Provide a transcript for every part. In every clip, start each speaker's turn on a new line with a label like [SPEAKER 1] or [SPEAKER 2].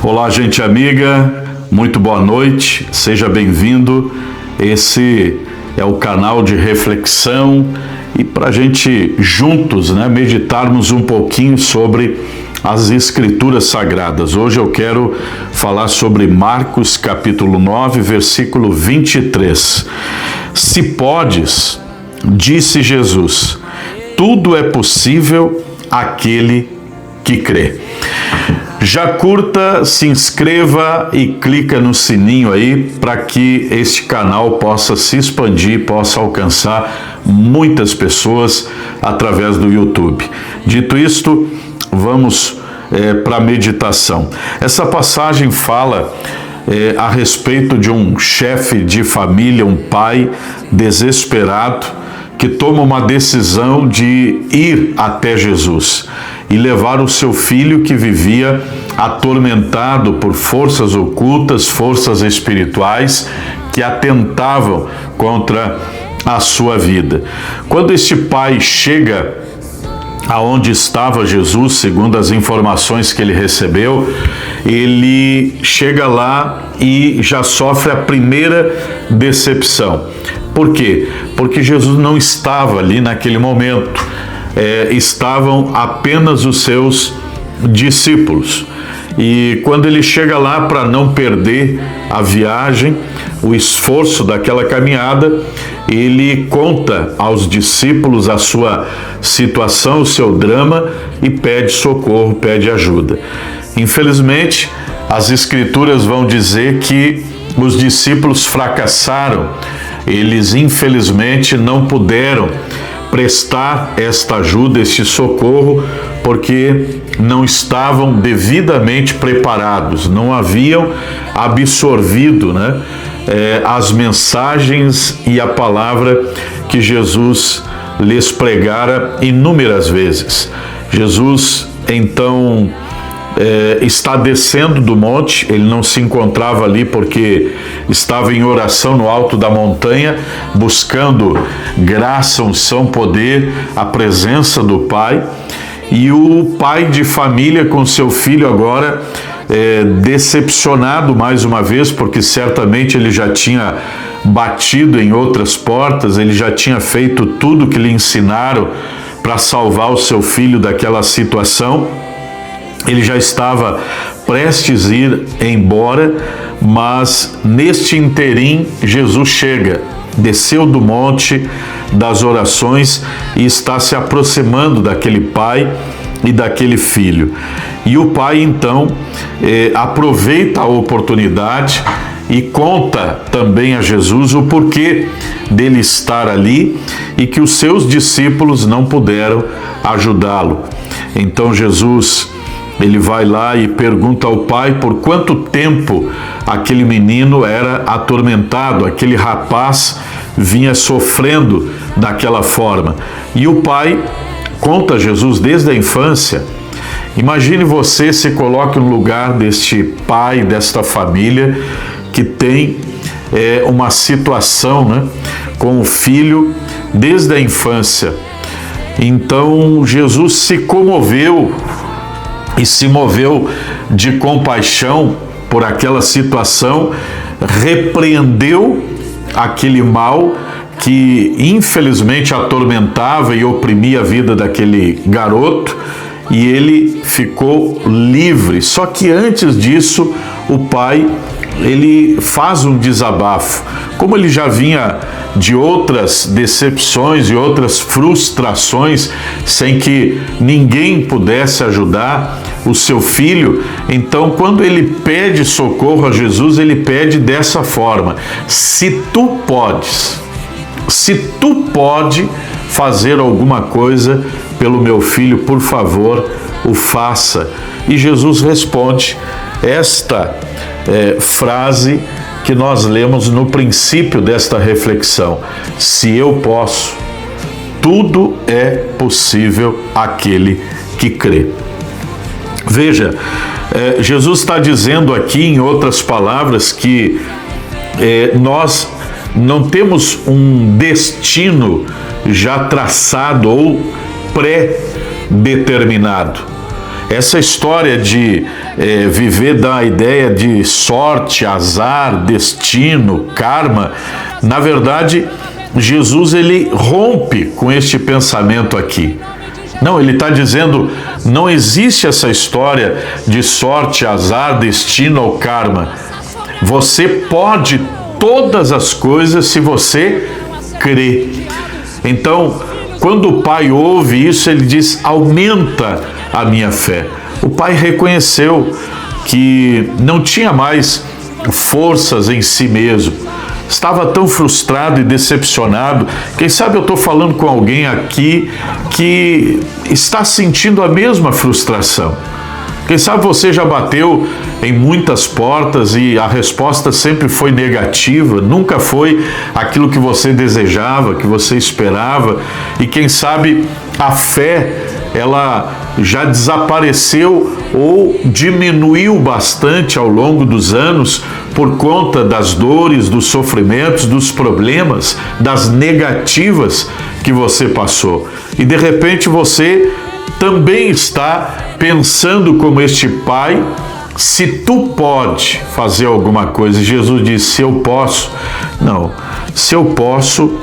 [SPEAKER 1] Olá, gente amiga, muito boa noite, seja bem-vindo. Esse é o canal de reflexão e para a gente juntos, meditarmos um pouquinho sobre as Escrituras Sagradas. Hoje eu quero falar sobre Marcos capítulo 9, versículo 23. Se podes, disse Jesus, tudo é possível àquele que crê. Já curta, se inscreva e clica no sininho aí para que este canal possa se expandir, possa alcançar muitas pessoas através do YouTube. Dito isto, vamos para a meditação. Essa passagem fala a respeito de um chefe de família, um pai desesperado, que toma uma decisão de ir até Jesus e levar o seu filho que vivia atormentado por forças ocultas, forças espirituais que atentavam contra a sua vida. Quando este pai chega aonde estava Jesus, segundo as informações que ele recebeu, ele chega lá e já sofre a primeira decepção. Por quê? Porque Jesus não estava ali naquele momento. Estavam apenas os seus discípulos. E quando ele chega lá, para não perder a viagem, o esforço daquela caminhada, ele conta aos discípulos a sua situação, o seu drama e pede socorro, pede ajuda. Infelizmente, as Escrituras vão dizer que os discípulos fracassaram. Eles, infelizmente, não puderam prestar esta ajuda, este socorro, porque não estavam devidamente preparados, não haviam absorvido as mensagens e a palavra que Jesus lhes pregara inúmeras vezes. Jesus, então, está descendo do monte, ele não se encontrava ali porque estava em oração no alto da montanha, buscando graça, unção, poder, a presença do Pai. E o pai de família com seu filho agora decepcionado mais uma vez, porque certamente ele já tinha batido em outras portas, ele já tinha feito tudo que lhe ensinaram para salvar o seu filho daquela situação. Ele já estava prestes a ir embora, mas neste interim Jesus chega, desceu do monte das orações e está se aproximando daquele pai e daquele filho. E o pai então aproveita a oportunidade e conta também a Jesus o porquê dele estar ali e que os seus discípulos não puderam ajudá-lo. Então Jesus, ele vai lá e pergunta ao pai por quanto tempo aquele menino era atormentado, aquele rapaz vinha sofrendo daquela forma. E o pai conta a Jesus desde a infância. Imagine você, se coloque no lugar deste pai, desta família que tem uma situação com o filho desde a infância. Então Jesus se comoveu e se moveu de compaixão por aquela situação, repreendeu aquele mal que infelizmente atormentava e oprimia a vida daquele garoto, e ele ficou livre. Só que antes disso, o pai, ele faz um desabafo. Como ele já vinha de outras decepções e outras frustrações, sem que ninguém pudesse ajudar o seu filho, então quando ele pede socorro a Jesus, ele pede dessa forma: se tu podes fazer alguma coisa pelo meu filho, por favor, o faça. E Jesus responde esta frase que nós lemos no princípio desta reflexão: se eu posso, tudo é possível àquele que crê. Veja, Jesus está dizendo aqui, em outras palavras, que nós não temos um destino já traçado ou pré-determinado. Essa história de viver da ideia de sorte, azar, destino, karma, na verdade, Jesus ele rompe com este pensamento aqui. Não, ele está dizendo, não existe essa história de sorte, azar, destino ou karma. Você pode todas as coisas se você crê. Então, quando o pai ouve isso, ele diz, aumenta a minha fé. O pai reconheceu que não tinha mais forças em si mesmo. Estava tão frustrado e decepcionado. Quem sabe eu estou falando com alguém aqui que está sentindo a mesma frustração. Quem sabe você já bateu em muitas portas e a resposta sempre foi negativa, nunca foi aquilo que você desejava, que você esperava. E quem sabe a fé, ela já desapareceu ou diminuiu bastante ao longo dos anos por conta das dores, dos sofrimentos, dos problemas, das negativas que você passou. E de repente você também está pensando como este pai, se tu pode fazer alguma coisa. Jesus disse, se eu posso. Não, se eu posso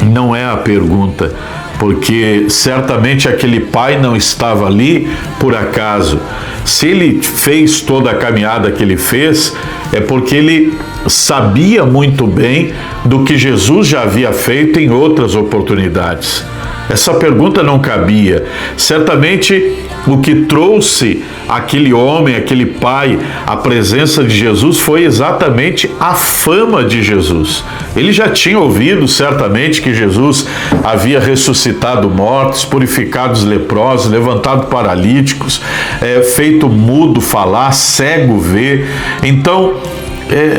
[SPEAKER 1] não é a pergunta, porque certamente aquele pai não estava ali por acaso. Se ele fez toda a caminhada que ele fez, é porque ele sabia muito bem do que Jesus já havia feito em outras oportunidades. Essa pergunta não cabia. Certamente o que trouxe aquele homem, aquele pai, à presença de Jesus foi exatamente a fama de Jesus. Ele já tinha ouvido certamente que Jesus havia ressuscitado mortos, purificado os leprosos, levantado paralíticos, feito mudo falar, cego ver. Então,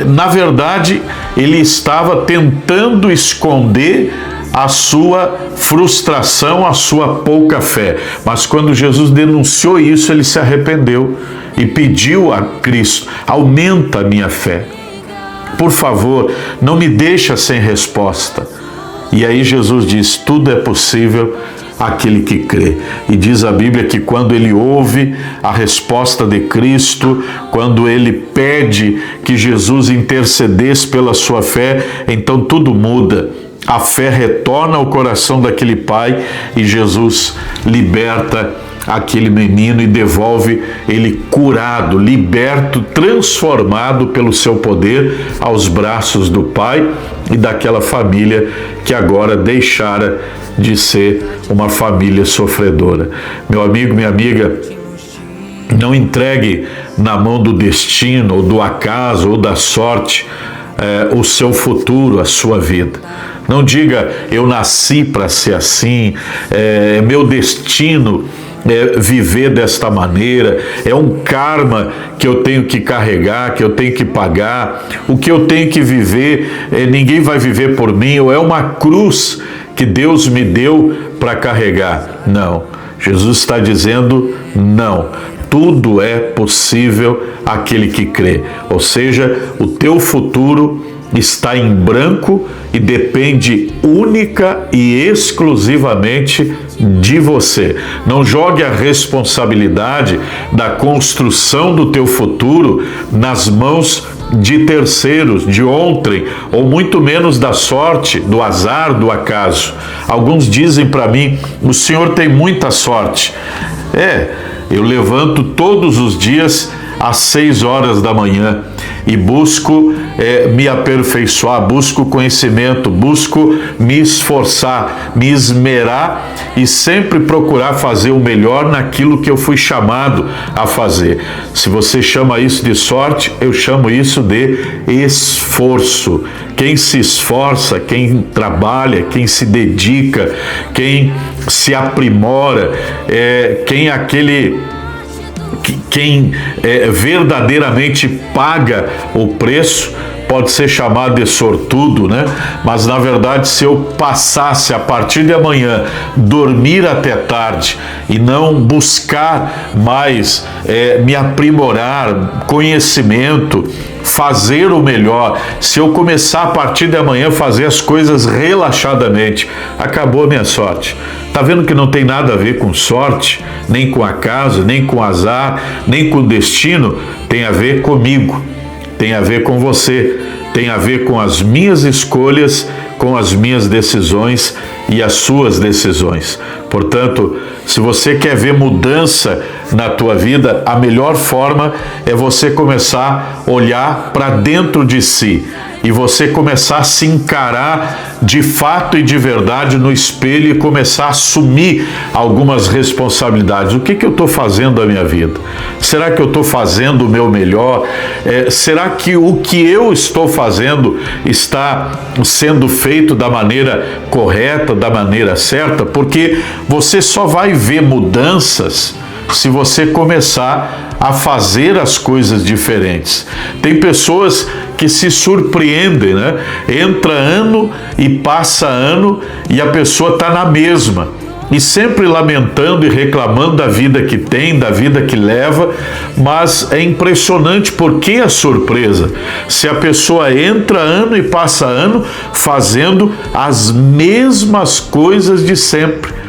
[SPEAKER 1] na verdade, ele estava tentando esconder a sua frustração, a sua pouca fé. Mas quando Jesus denunciou isso, ele se arrependeu e pediu a Cristo, aumenta a minha fé. Por favor, não me deixa sem resposta. E aí Jesus diz, tudo é possível àquele que crê. E diz a Bíblia que quando ele ouve a resposta de Cristo, quando ele pede que Jesus intercedesse pela sua fé, então tudo muda. A fé retorna ao coração daquele pai e Jesus liberta aquele menino e devolve ele curado, liberto, transformado pelo seu poder aos braços do pai e daquela família que agora deixara de ser uma família sofredora. Meu amigo, minha amiga, não entregue na mão do destino, ou do acaso, ou da sorte, o seu futuro, a sua vida. Não diga, eu nasci para ser assim, é meu destino viver desta maneira, é um karma que eu tenho que carregar, que eu tenho que pagar, o que eu tenho que viver, ninguém vai viver por mim, ou é uma cruz que Deus me deu para carregar. Não, Jesus está dizendo não. Tudo é possível àquele que crê. Ou seja, o teu futuro está em branco e depende única e exclusivamente de você. Não jogue a responsabilidade da construção do teu futuro nas mãos de terceiros, de ontem, ou muito menos da sorte, do azar, do acaso. Alguns dizem para mim, o senhor tem muita sorte. Eu levanto todos os dias às 6 horas da manhã e busco me aperfeiçoar, busco conhecimento, busco me esforçar, me esmerar e sempre procurar fazer o melhor naquilo que eu fui chamado a fazer. Se você chama isso de sorte, eu chamo isso de esforço. Quem se esforça, quem trabalha, quem se dedica, quem se aprimora, quem verdadeiramente paga o preço, pode ser chamado de sortudo, né? Mas na verdade, se eu passasse a partir de amanhã dormir até tarde e não buscar mais me aprimorar, conhecimento, fazer o melhor, se eu começar a partir de amanhã a fazer as coisas relaxadamente, acabou a minha sorte. Tá vendo que não tem nada a ver com sorte, nem com acaso, nem com azar, nem com destino? Tem a ver comigo, tem a ver com você, tem a ver com as minhas escolhas, com as minhas decisões e as suas decisões. Portanto, se você quer ver mudança na tua vida, a melhor forma é você começar a olhar para dentro de si e você começar a se encarar de fato e de verdade no espelho e começar a assumir algumas responsabilidades. O que eu estou fazendo da minha vida? Será que eu estou fazendo o meu melhor? Será que o que eu estou fazendo está sendo feito da maneira correta, da maneira certa? Porque você só vai ver mudanças se você começar a fazer as coisas diferentes. Tem pessoas que se surpreendem, né? Entra ano e passa ano e a pessoa está na mesma. E sempre lamentando e reclamando da vida que tem, da vida que leva, mas é impressionante porque a surpresa. Se a pessoa entra ano e passa ano fazendo as mesmas coisas de sempre.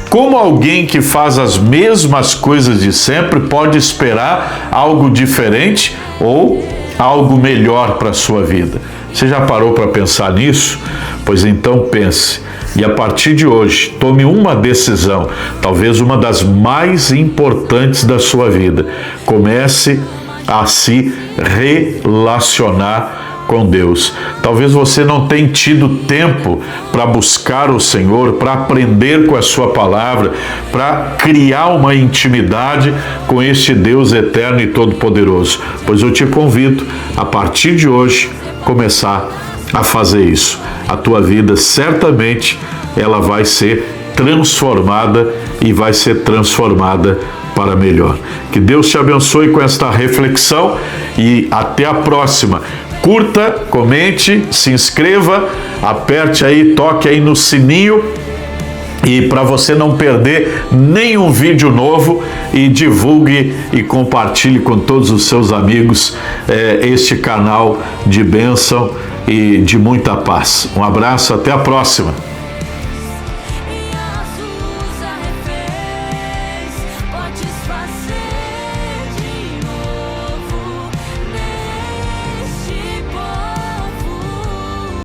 [SPEAKER 1] Como alguém que faz as mesmas coisas de sempre pode esperar algo diferente ou algo melhor para a sua vida? Você já parou para pensar nisso? Pois então pense. E a partir de hoje, tome uma decisão, talvez uma das mais importantes da sua vida. Comece a se relacionar com Deus. Talvez você não tenha tido tempo para buscar o Senhor, para aprender com a sua palavra, para criar uma intimidade com este Deus eterno e todo-poderoso. Pois eu te convido, a partir de hoje, começar a fazer isso. A tua vida certamente ela vai ser transformada e vai ser transformada para melhor. Que Deus te abençoe com esta reflexão e até a próxima. Curta, comente, se inscreva, aperte aí, toque aí no sininho e para você não perder nenhum vídeo novo e divulgue e compartilhe com todos os seus amigos este canal de bênção e de muita paz. Um abraço, até a próxima.